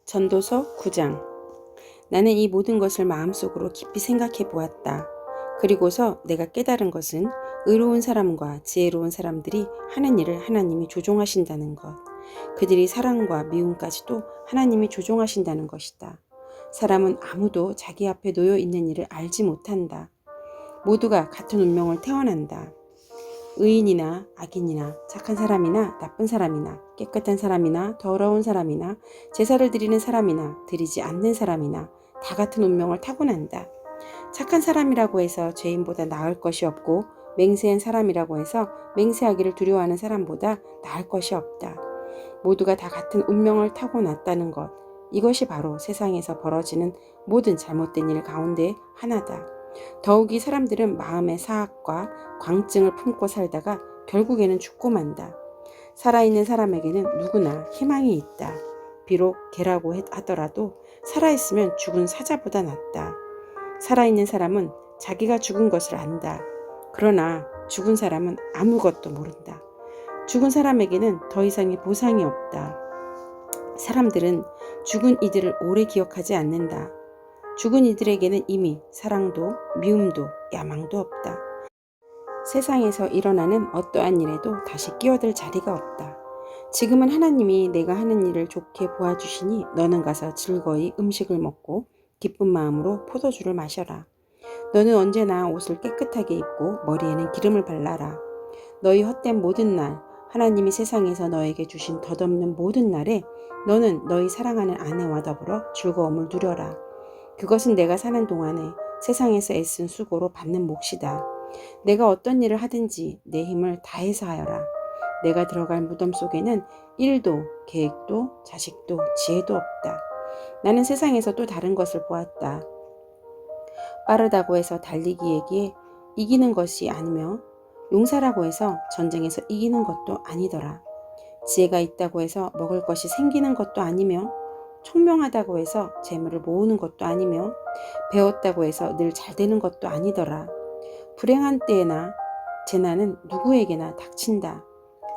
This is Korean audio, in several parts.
전도서 9장. 나는 이 모든 것을 마음속으로 깊이 생각해 보았다. 그리고서 내가 깨달은 것은 의로운 사람과 지혜로운 사람들이 하는 일을 하나님이 조종하신다는 것. 그들이 사랑과 미움까지도 하나님이 조종하신다는 것이다. 사람은 아무도 자기 앞에 놓여 있는 일을 알지 못한다. 모두가 같은 운명을 태어난다. 의인이나 악인이나 착한 사람이나 나쁜 사람이나 깨끗한 사람이나 더러운 사람이나 제사를 드리는 사람이나 드리지 않는 사람이나 다 같은 운명을 타고난다. 착한 사람이라고 해서 죄인보다 나을 것이 없고 맹세한 사람이라고 해서 맹세하기를 두려워하는 사람보다 나을 것이 없다. 모두가 다 같은 운명을 타고났다는 것. 이것이 바로 세상에서 벌어지는 모든 잘못된 일 가운데 하나다. 더욱이 사람들은 마음의 사악과 광증을 품고 살다가 결국에는 죽고 만다. 살아있는 사람에게는 누구나 희망이 있다. 비록 개라고 하더라도 살아있으면 죽은 사자보다 낫다. 살아있는 사람은 자기가 죽은 것을 안다. 그러나 죽은 사람은 아무것도 모른다. 죽은 사람에게는 더 이상의 보상이 없다. 사람들은 죽은 이들을 오래 기억하지 않는다. 죽은 이들에게는 이미 사랑도 미움도 야망도 없다. 세상에서 일어나는 어떠한 일에도 다시 끼어들 자리가 없다. 지금은 하나님이 내가 하는 일을 좋게 보아주시니 너는 가서 즐거이 음식을 먹고 기쁜 마음으로 포도주를 마셔라. 너는 언제나 옷을 깨끗하게 입고 머리에는 기름을 발라라. 너희 헛된 모든 날, 하나님이 세상에서 너에게 주신 덧없는 모든 날에 너는 너희 사랑하는 아내와 더불어 즐거움을 누려라. 그것은 내가 사는 동안에 세상에서 애쓴 수고로 받는 몫이다. 내가 어떤 일을 하든지 내 힘을 다해서 하여라. 내가 들어갈 무덤 속에는 일도 계획도 자식도 지혜도 없다. 나는 세상에서 또 다른 것을 보았다. 빠르다고 해서 달리기에게 이기는 것이 아니며 용사라고 해서 전쟁에서 이기는 것도 아니더라. 지혜가 있다고 해서 먹을 것이 생기는 것도 아니며 총명하다고 해서 재물을 모으는 것도 아니며 배웠다고 해서 늘 잘 되는 것도 아니더라. 불행한 때나 재난은 누구에게나 닥친다.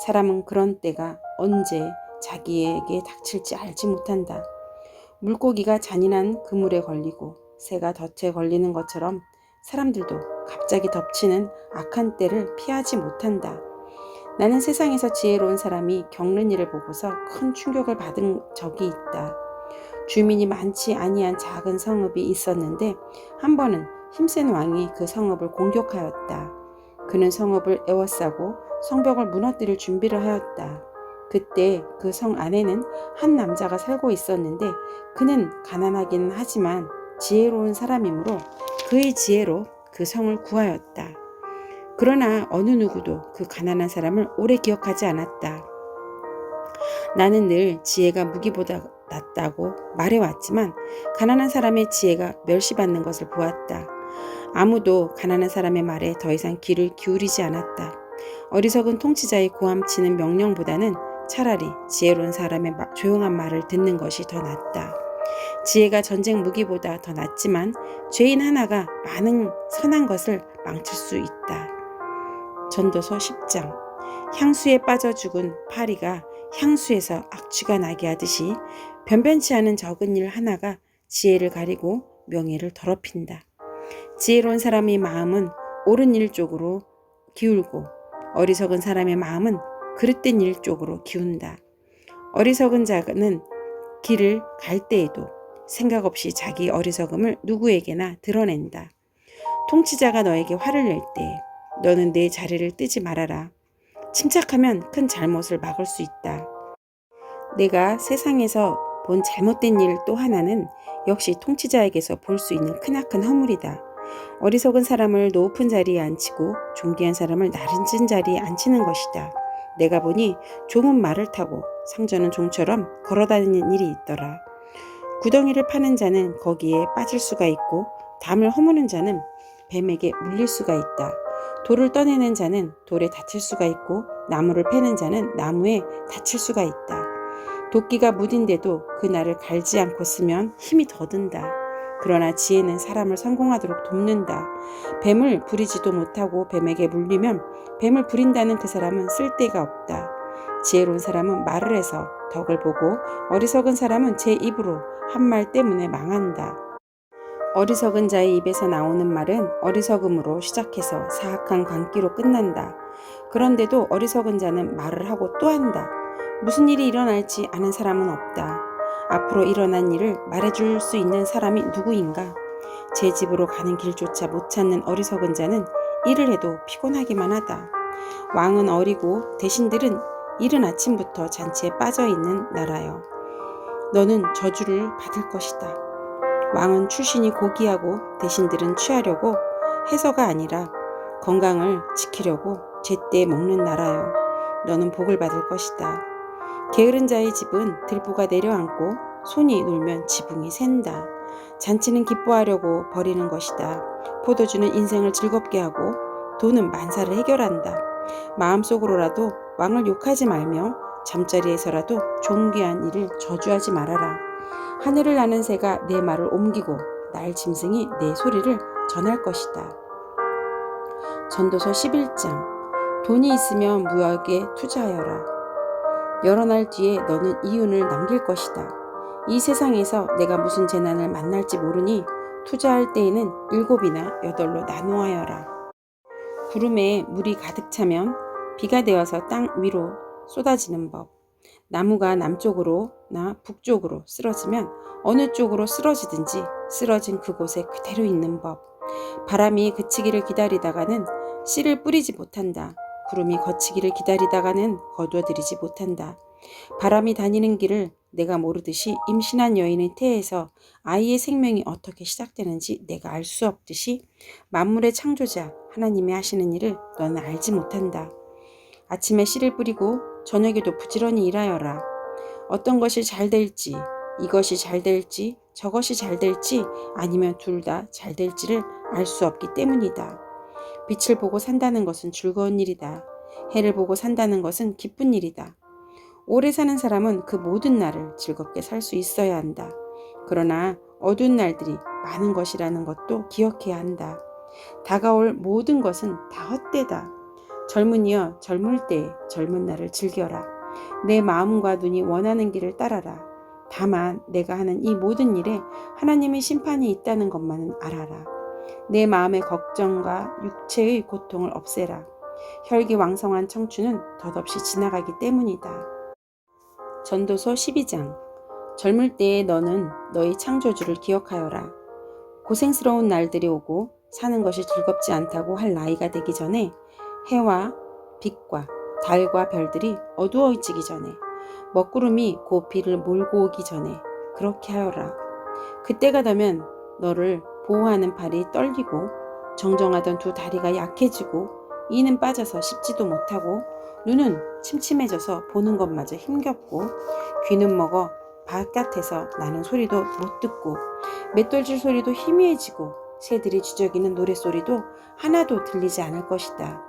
사람은 그런 때가 언제 자기에게 닥칠지 알지 못한다. 물고기가 잔인한 그물에 걸리고 새가 덫에 걸리는 것처럼 사람들도 갑자기 덮치는 악한 때를 피하지 못한다. 나는 세상에서 지혜로운 사람이 겪는 일을 보고서 큰 충격을 받은 적이 있다. 주민이 많지 아니한 작은 성읍이 있었는데 한 번은 힘센 왕이 그 성읍을 공격하였다. 그는 성읍을 에워싸고 성벽을 무너뜨릴 준비를 하였다. 그때 그 성 안에는 한 남자가 살고 있었는데 그는 가난하기는 하지만 지혜로운 사람이므로 그의 지혜로 그 성을 구하였다. 그러나 어느 누구도 그 가난한 사람을 오래 기억하지 않았다. 나는 늘 지혜가 무기보다 낫다고 말해왔지만 가난한 사람의 지혜가 멸시받는 것을 보았다. 아무도 가난한 사람의 말에 더 이상 귀를 기울이지 않았다. 어리석은 통치자의 고함치는 명령보다는 차라리 지혜로운 사람의 조용한 말을 듣는 것이 더 낫다. 지혜가 전쟁 무기보다 더 낫지만 죄인 하나가 많은 선한 것을 망칠 수 있다. 전도서 10장. 향수에 빠져 죽은 파리가 향수에서 악취가 나게 하듯이 변변치 않은 적은 일 하나가 지혜를 가리고 명예를 더럽힌다. 지혜로운 사람의 마음은 옳은 일 쪽으로 기울고 어리석은 사람의 마음은 그릇된 일 쪽으로 기운다. 어리석은 자는 길을 갈 때에도 생각 없이 자기 어리석음을 누구에게나 드러낸다. 통치자가 너에게 화를 낼 때 너는 내 자리를 뜨지 말아라. 침착하면 큰 잘못을 막을 수 있다. 내가 세상에서 본 잘못된 일 또 하나는 역시 통치자에게서 볼 수 있는 크나큰 허물이다. 어리석은 사람을 높은 자리에 앉히고 존귀한 사람을 낮은 자리에 앉히는 것이다. 내가 보니 종은 말을 타고 상전은 종처럼 걸어다니는 일이 있더라. 구덩이를 파는 자는 거기에 빠질 수가 있고 담을 허무는 자는 뱀에게 물릴 수가 있다. 돌을 떠내는 자는 돌에 다칠 수가 있고 나무를 패는 자는 나무에 다칠 수가 있다. 도끼가 무딘데도 그 날을 갈지 않고 쓰면 힘이 더 든다. 그러나 지혜는 사람을 성공하도록 돕는다. 뱀을 부리지도 못하고 뱀에게 물리면 뱀을 부린다는 그 사람은 쓸데가 없다. 지혜로운 사람은 말을 해서 덕을 보고 어리석은 사람은 제 입으로 한 말 때문에 망한다. 어리석은 자의 입에서 나오는 말은 어리석음으로 시작해서 사악한 광기로 끝난다. 그런데도 어리석은 자는 말을 하고 또 한다. 무슨 일이 일어날지 아는 사람은 없다. 앞으로 일어난 일을 말해줄 수 있는 사람이 누구인가? 제 집으로 가는 길조차 못 찾는 어리석은 자는 일을 해도 피곤하기만 하다. 왕은 어리고 대신들은 이른 아침부터 잔치에 빠져있는 나라여. 너는 저주를 받을 것이다. 왕은 출신이 고귀하고 대신들은 취하려고 해서가 아니라 건강을 지키려고 제때 먹는 나라여. 너는 복을 받을 것이다. 게으른 자의 집은 들보가 내려앉고 손이 놀면 지붕이 샌다. 잔치는 기뻐하려고 버리는 것이다. 포도주는 인생을 즐겁게 하고 돈은 만사를 해결한다. 마음속으로라도 왕을 욕하지 말며 잠자리에서라도 존귀한 일을 저주하지 말아라. 하늘을 나는 새가 내 말을 옮기고 날 짐승이 내 소리를 전할 것이다. 전도서 11장. 돈이 있으면 무역에 투자하여라. 여러 날 뒤에 너는 이윤을 남길 것이다. 이 세상에서 내가 무슨 재난을 만날지 모르니 투자할 때에는 7이나 8로 나누어하여라. 구름에 물이 가득 차면 비가 되어서 땅 위로 쏟아지는 법. 나무가 남쪽으로나 북쪽으로 쓰러지면 어느 쪽으로 쓰러지든지 쓰러진 그곳에 그대로 있는 법. 바람이 그치기를 기다리다가는 씨를 뿌리지 못한다. 구름이 거치기를 기다리다가는 거두어들이지 못한다. 바람이 다니는 길을 내가 모르듯이 임신한 여인의 태에서 아이의 생명이 어떻게 시작되는지 내가 알 수 없듯이 만물의 창조자 하나님이 하시는 일을 너는 알지 못한다. 아침에 씨를 뿌리고 저녁에도 부지런히 일하여라. 어떤 것이 잘 될지, 이것이 잘 될지, 저것이 잘 될지 아니면 둘 다 잘 될지를 알 수 없기 때문이다. 빛을 보고 산다는 것은 즐거운 일이다. 해를 보고 산다는 것은 기쁜 일이다. 오래 사는 사람은 그 모든 날을 즐겁게 살 수 있어야 한다. 그러나 어두운 날들이 많은 것이라는 것도 기억해야 한다. 다가올 모든 것은 다 헛되다. 젊은이여, 젊을 때에 젊은 날을 즐겨라. 내 마음과 눈이 원하는 길을 따라라. 다만 내가 하는 이 모든 일에 하나님의 심판이 있다는 것만은 알아라. 내 마음의 걱정과 육체의 고통을 없애라. 혈기왕성한 청춘은 덧없이 지나가기 때문이다. 전도서 12장. 젊을 때에 너는 너희 창조주를 기억하여라. 고생스러운 날들이 오고 사는 것이 즐겁지 않다고 할 나이가 되기 전에 해와 빛과 달과 별들이 어두워지기 전에 먹구름이 곧 비를 몰고 오기 전에 그렇게 하여라. 그때가 되면 너를 보호하는 팔이 떨리고 정정하던 두 다리가 약해지고 이는 빠져서 씹지도 못하고 눈은 침침해져서 보는 것마저 힘겹고 귀는 먹어 바깥에서 나는 소리도 못 듣고 맷돌질 소리도 희미해지고 새들이 지저귀는 노랫소리도 하나도 들리지 않을 것이다.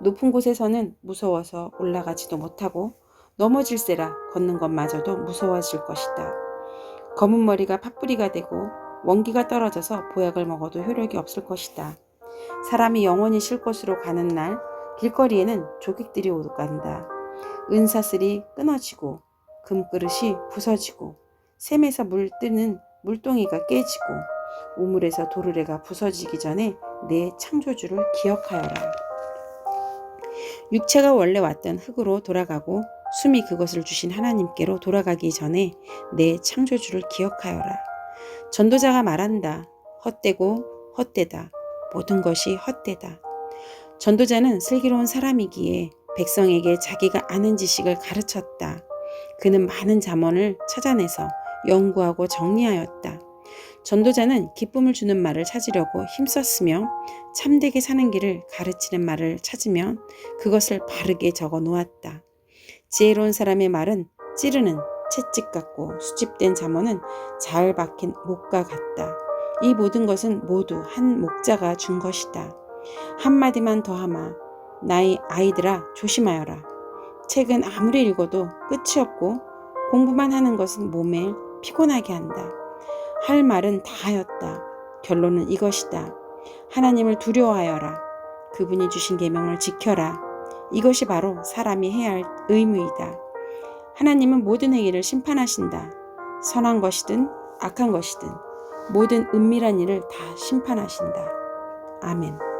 높은 곳에서는 무서워서 올라가지도 못하고 넘어질세라 걷는 것마저도 무서워질 것이다. 검은 머리가 팥뿌리가 되고 원기가 떨어져서 보약을 먹어도 효력이 없을 것이다. 사람이 영원히 쉴 곳으로 가는 날 길거리에는 조객들이 오간다. 은사슬이 끊어지고 금그릇이 부서지고 샘에서 물 뜨는 물동이가 깨지고 우물에서 도르래가 부서지기 전에 내 창조주를 기억하여라. 육체가 원래 왔던 흙으로 돌아가고 숨이 그것을 주신 하나님께로 돌아가기 전에 내 창조주를 기억하여라. 전도자가 말한다. 헛되고 헛되다. 모든 것이 헛되다. 전도자는 슬기로운 사람이기에 백성에게 자기가 아는 지식을 가르쳤다. 그는 많은 잠언을 찾아내서 연구하고 정리하였다. 전도자는 기쁨을 주는 말을 찾으려고 힘썼으며 참되게 사는 길을 가르치는 말을 찾으면 그것을 바르게 적어 놓았다. 지혜로운 사람의 말은 찌르는 채찍 같고 수집된 잠언은 잘 박힌 목과 같다. 이 모든 것은 모두 한 목자가 준 것이다. 한마디만 더하마. 나의 아이들아 조심하여라. 책은 아무리 읽어도 끝이 없고 공부만 하는 것은 몸에 피곤하게 한다. 할 말은 다 하였다. 결론은 이것이다. 하나님을 두려워하여라. 그분이 주신 계명을 지켜라. 이것이 바로 사람이 해야 할 의무이다. 하나님은 모든 행위를 심판하신다. 선한 것이든 악한 것이든 모든 은밀한 일을 다 심판하신다. 아멘.